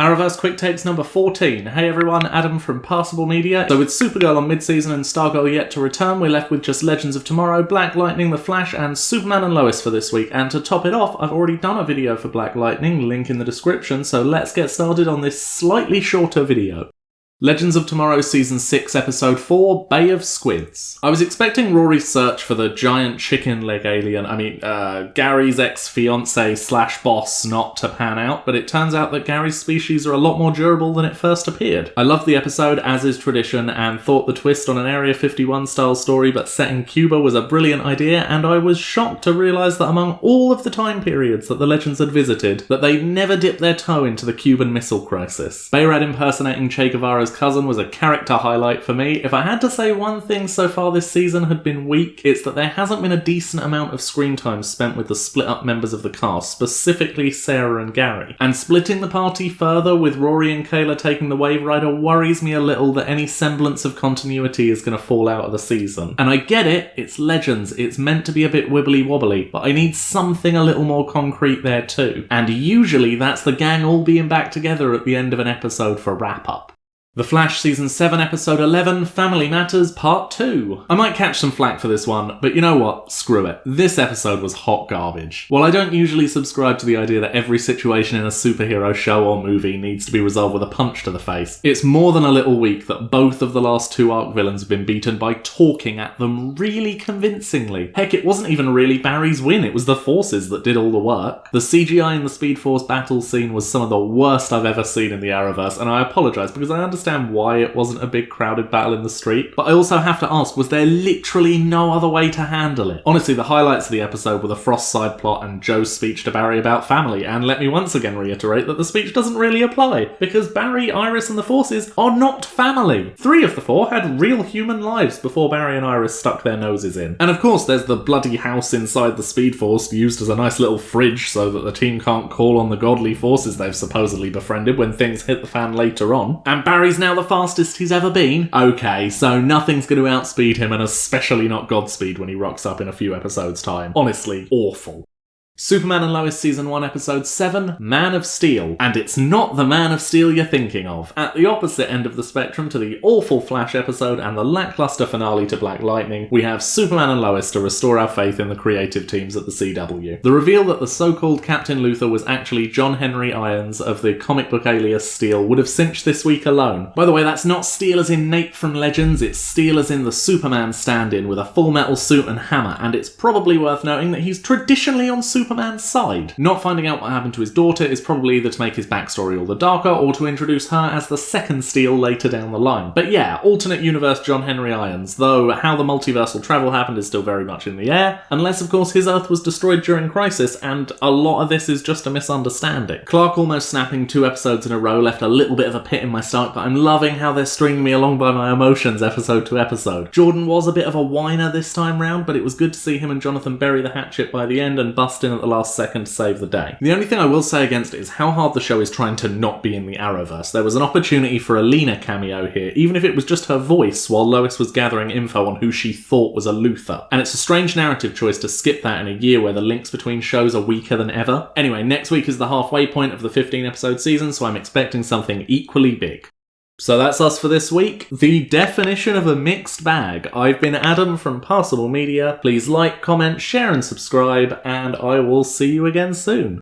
Arrowverse Quick Takes number 14. Hey everyone, Adam from Passable Media. So with Supergirl on mid-season and Stargirl yet to return, we're left with just Legends of Tomorrow, Black Lightning, The Flash, and Superman and Lois for this week. And to top it off, I've already done a video for Black Lightning, link in the description, so let's get started on this slightly shorter video. Legends of Tomorrow Season 6, Episode 4, Bay of Squids. I was expecting Rory's search for the giant chicken leg alien, Gary's ex-fiancé / boss not to pan out, but it turns out that Gary's species are a lot more durable than it first appeared. I loved the episode, as is tradition, and thought the twist on an Area 51 style story but set in Cuba was a brilliant idea, and I was shocked to realise that among all of the time periods that the Legends had visited, that they never dipped their toe into the Cuban Missile Crisis. Bayrad impersonating Che Guevara's cousin was a character highlight for me. If I had to say one thing so far this season had been weak, it's that there hasn't been a decent amount of screen time spent with the split up members of the cast, specifically Sarah and Gary. And splitting the party further with Rory and Kayla taking the Wave Rider worries me a little that any semblance of continuity is going to fall out of the season. And I get it, it's Legends, it's meant to be a bit wibbly wobbly, but I need something a little more concrete there too. And usually that's the gang all being back together at the end of an episode for wrap up. The Flash Season 7 Episode 11, Family Matters Part 2. I might catch some flack for this one, but you know what? Screw it. This episode was hot garbage. While I don't usually subscribe to the idea that every situation in a superhero show or movie needs to be resolved with a punch to the face, it's more than a little weak that both of the last two arc villains have been beaten by talking at them really convincingly. Heck, it wasn't even really Barry's win, it was the Forces that did all the work. The CGI in the Speed Force battle scene was some of the worst I've ever seen in the Arrowverse, and I apologise because I understand why it wasn't a big crowded battle in the street, but I also have to ask, was there literally no other way to handle it? Honestly, the highlights of the episode were the Frost side plot and Joe's speech to Barry about family, and let me once again reiterate that the speech doesn't really apply, because Barry, Iris and the Forces are not family. 3 of the 4 had real human lives before Barry and Iris stuck their noses in. And of course there's the bloody house inside the Speed Force used as a nice little fridge so that the team can't call on the godly forces they've supposedly befriended when things hit the fan later on. And Barry's now the fastest he's ever been. Okay, so nothing's going to outspeed him, and especially not Godspeed when he rocks up in a few episodes' time. Honestly, awful. Superman and Lois Season 1 Episode 7, Man of Steel. And it's not the Man of Steel you're thinking of. At the opposite end of the spectrum to the awful Flash episode and the lackluster finale to Black Lightning, we have Superman and Lois to restore our faith in the creative teams at the CW. The reveal that the so-called Captain Luthor was actually John Henry Irons of the comic book alias Steel would have cinched this week alone. By the way, that's not Steel as in Nate from Legends, it's Steel as in the Superman stand-in with a full metal suit and hammer, and it's probably worth noting that he's traditionally on Superman's side. Not finding out what happened to his daughter is probably either to make his backstory all the darker or to introduce her as the second Steel later down the line. But yeah, alternate universe John Henry Irons, though how the multiversal travel happened is still very much in the air, unless of course his Earth was destroyed during Crisis, and a lot of this is just a misunderstanding. Clark almost snapping 2 episodes in a row left a little bit of a pit in my stomach, but I'm loving how they're stringing me along by my emotions episode to episode. Jordan was a bit of a whiner this time round, but it was good to see him and Jonathan bury the hatchet by the end and bust in at the last second to save the day. The only thing I will say against it is how hard the show is trying to not be in the Arrowverse. There was an opportunity for a Lena cameo here, even if it was just her voice while Lois was gathering info on who she thought was a Luthor. And it's a strange narrative choice to skip that in a year where the links between shows are weaker than ever. Anyway, next week is the halfway point of the 15-episode season, so I'm expecting something equally big. So that's us for this week. The definition of a mixed bag. I've been Adam from Passable Media. Please like, comment, share and subscribe, and I will see you again soon.